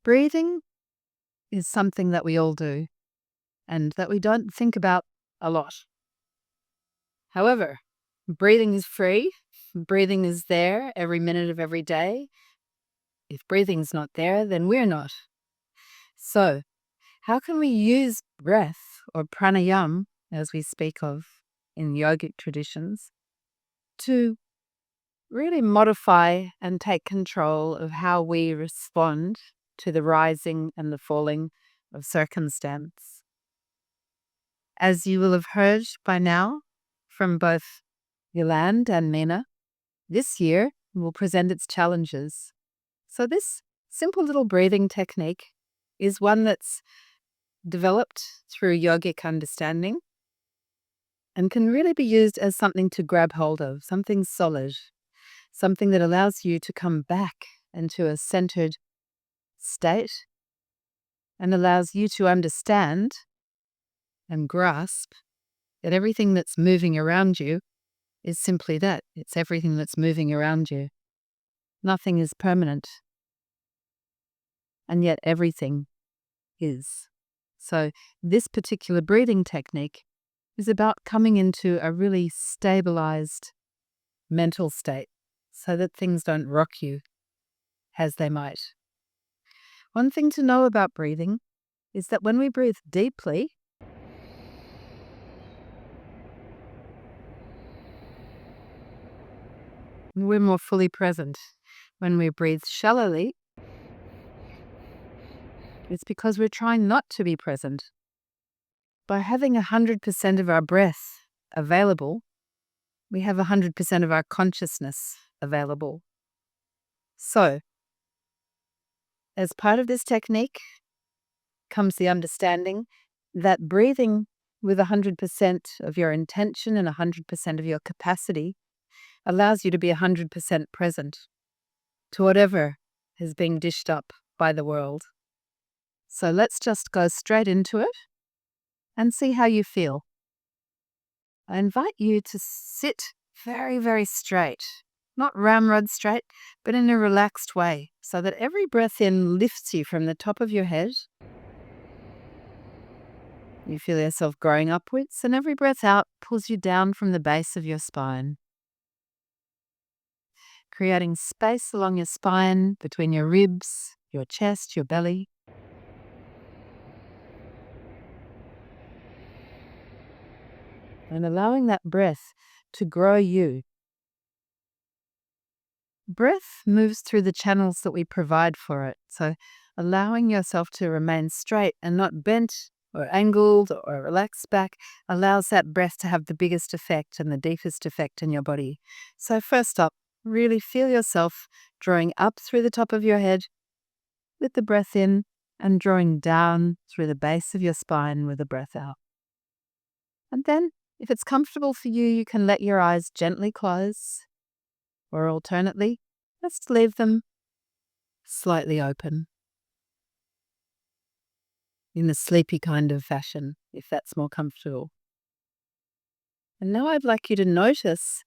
Breathing is something that we all do and that we don't think about a lot. However, breathing is free. Breathing is there every minute of every day. If breathing's not there, then we're not. So, how can we use breath, or pranayama, as we speak of in yogic traditions, to really modify and take control of how we respond to the rising and the falling of circumstance? As you will have heard by now from both Yolande and Mina, this year will present its challenges. So this simple little breathing technique is one that's developed through yogic understanding and can really be used as something to grab hold of, something solid, something that allows you to come back into a centered state and allows you to understand and grasp that everything that's moving around you is simply that. It's everything that's moving around you. Nothing is permanent. And yet everything is. So this particular breathing technique is about coming into a really stabilized mental state so that things don't rock you as they might. One thing to know about breathing is that when we breathe deeply, we're more fully present. When we breathe shallowly, it's because we're trying not to be present. By having 100% of our breath available, we have 100% of our consciousness available. So, as part of this technique comes the understanding that breathing with 100% of your intention and 100% of your capacity allows you to be 100% present to whatever is being dished up by the world. So let's just go straight into it and see how you feel. I invite you to sit very, very straight, not ramrod straight, but in a relaxed way, so that every breath in lifts you from the top of your head. You feel yourself growing upwards, and every breath out pulls you down from the base of your spine, creating space along your spine, between your ribs, your chest, your belly. And allowing that breath to grow you. Breath moves through the channels that we provide for it. So allowing yourself to remain straight and not bent or angled or relaxed back allows that breath to have the biggest effect and the deepest effect in your body. So first up, really feel yourself drawing up through the top of your head with the breath in and drawing down through the base of your spine with the breath out. And then, if it's comfortable for you, you can let your eyes gently close, or alternately, just leave them slightly open in the sleepy kind of fashion, if that's more comfortable. And now I'd like you to notice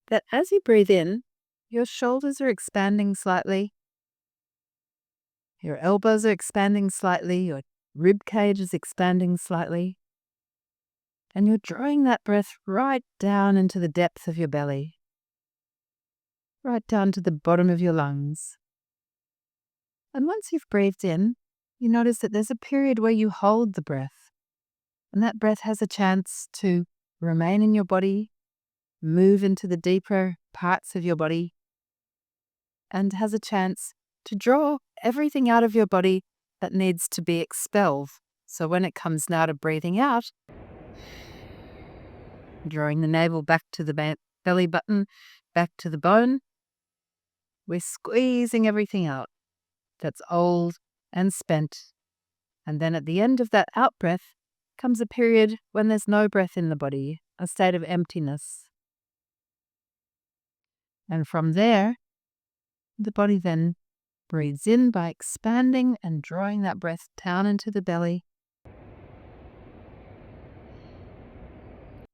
that as you breathe in, your shoulders are expanding slightly, your elbows are expanding slightly, your rib cage is expanding slightly, and you're drawing that breath right down into the depth of your belly, right down to the bottom of your lungs. And once you've breathed in, you notice that there's a period where you hold the breath, and that breath has a chance to remain in your body, move into the deeper parts of your body, and has a chance to draw everything out of your body that needs to be expelled. So when it comes now to breathing out, drawing the navel back to the belly button, back to the bone, we're squeezing everything out that's old and spent. And then at the end of that out-breath comes a period when there's no breath in the body, a state of emptiness. And from there, the body then breathes in by expanding and drawing that breath down into the belly.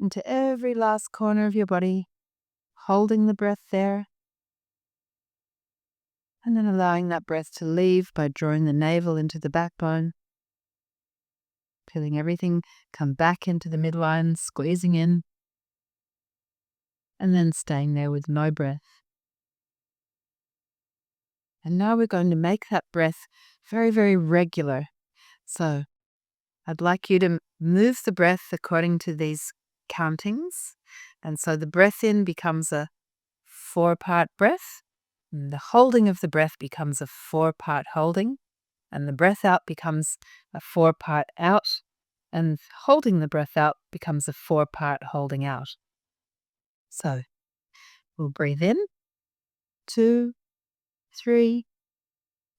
into every last corner of your body, holding the breath there, and then allowing that breath to leave by drawing the navel into the backbone, feeling everything come back into the midline, squeezing in, and then staying there with no breath. And now we're going to make that breath very, very regular. So I'd like you to move the breath according to these countings. And so the breath in becomes a 4-part breath. And the holding of the breath becomes a 4-part holding. And the breath out becomes a 4-part out. And holding the breath out becomes a 4-part holding out. So we'll breathe in. 2, 3,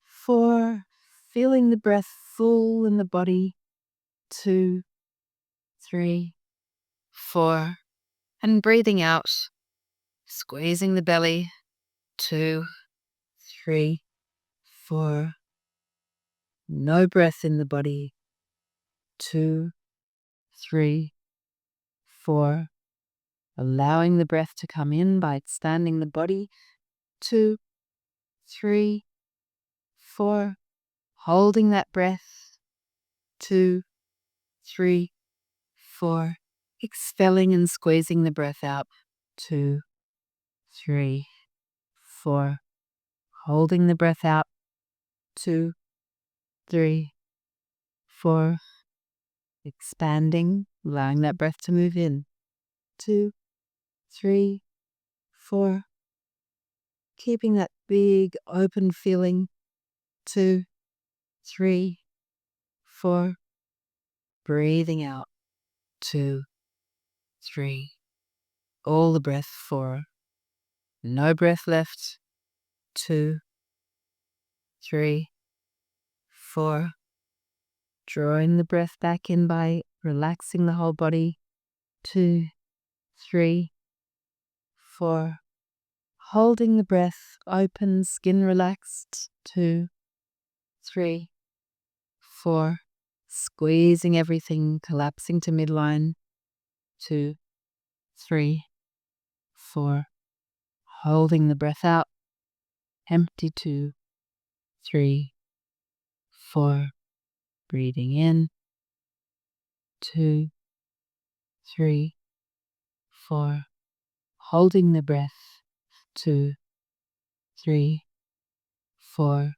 4. Feeling the breath full in the body. 2, 3, 4. And breathing out, squeezing the belly. 2, 3, 4. No breath in the body. 2, 3, 4. Allowing the breath to come in by expanding the body. 2, 3, 4. Holding that breath. 2, 3, 4. Expelling and squeezing the breath out. 2, 3, 4. Holding the breath out. 2, 3, 4. Expanding, allowing that breath to move in. 2, 3, 4. Keeping that big open feeling. 2, 3, 4. Breathing out. 2, 3. All the breath. 4. No breath left. 2, 3, 4. Drawing the breath back in by relaxing the whole body. 2, 3, 4. Holding the breath open, skin relaxed. 2, 3, 4. Squeezing everything, collapsing to midline. 2, 3, 4. Holding the breath out. Empty. 2, 3, 4. Breathing in. 2, 3, 4. Holding the breath. 2, 3, 4.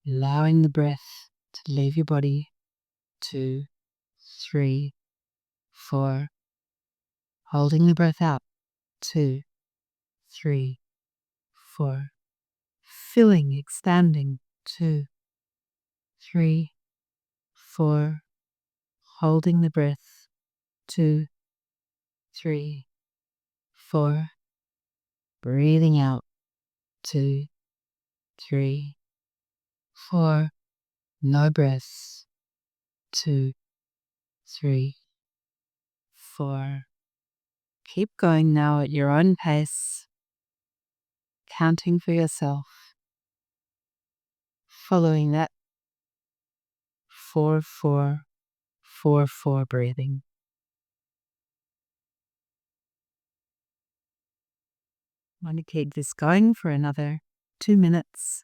Allowing the breath to leave your body. 2, 3, 4. Holding the breath out. 2, 3, 4. Filling, expanding. 2, 3, 4. Holding the breath. 2, 3, 4. Breathing out. 2, 3, 4. No breath. 2, 3, 4. Keep going now at your own pace, counting for yourself, following that 4, 4, 4, 4 breathing. I'm going to keep this going for another 2 minutes.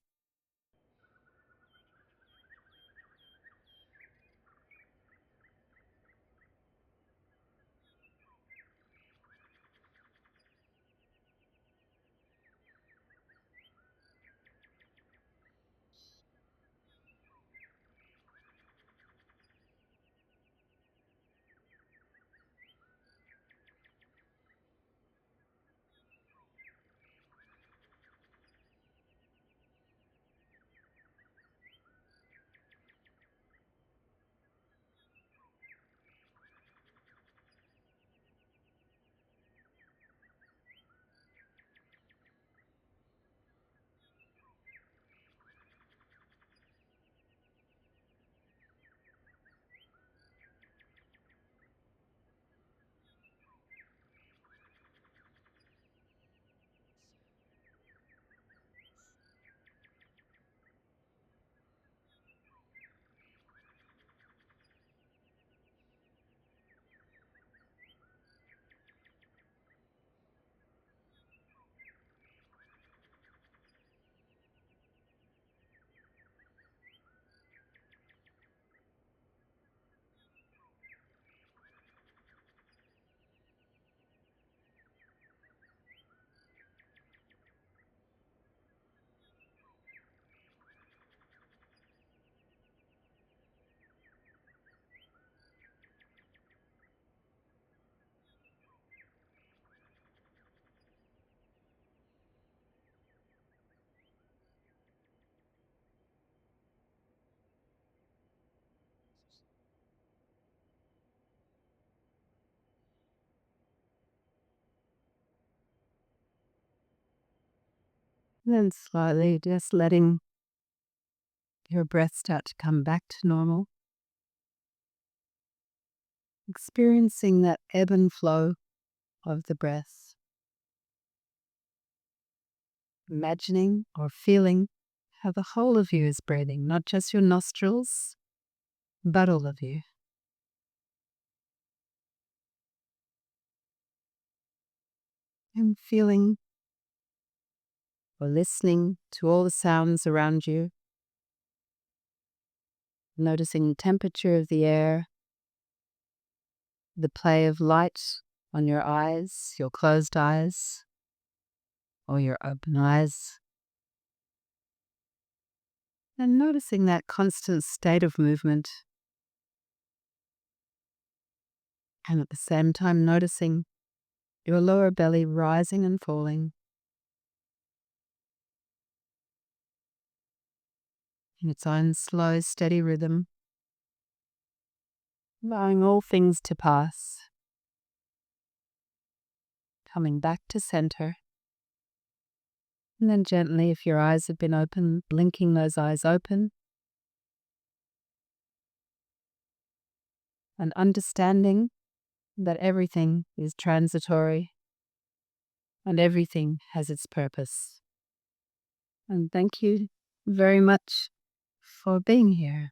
Then slowly just letting your breath start to come back to normal. Experiencing that ebb and flow of the breath. Imagining or feeling how the whole of you is breathing, not just your nostrils, but all of you. And feeling or listening to all the sounds around you. Noticing the temperature of the air, the play of light on your eyes, your closed eyes, or your open eyes. And noticing that constant state of movement. And at the same time noticing your lower belly rising and falling in its own slow, steady rhythm, allowing all things to pass, coming back to center. And then gently, if your eyes have been open, blinking those eyes open, and understanding that everything is transitory and everything has its purpose. And thank you very much for being here.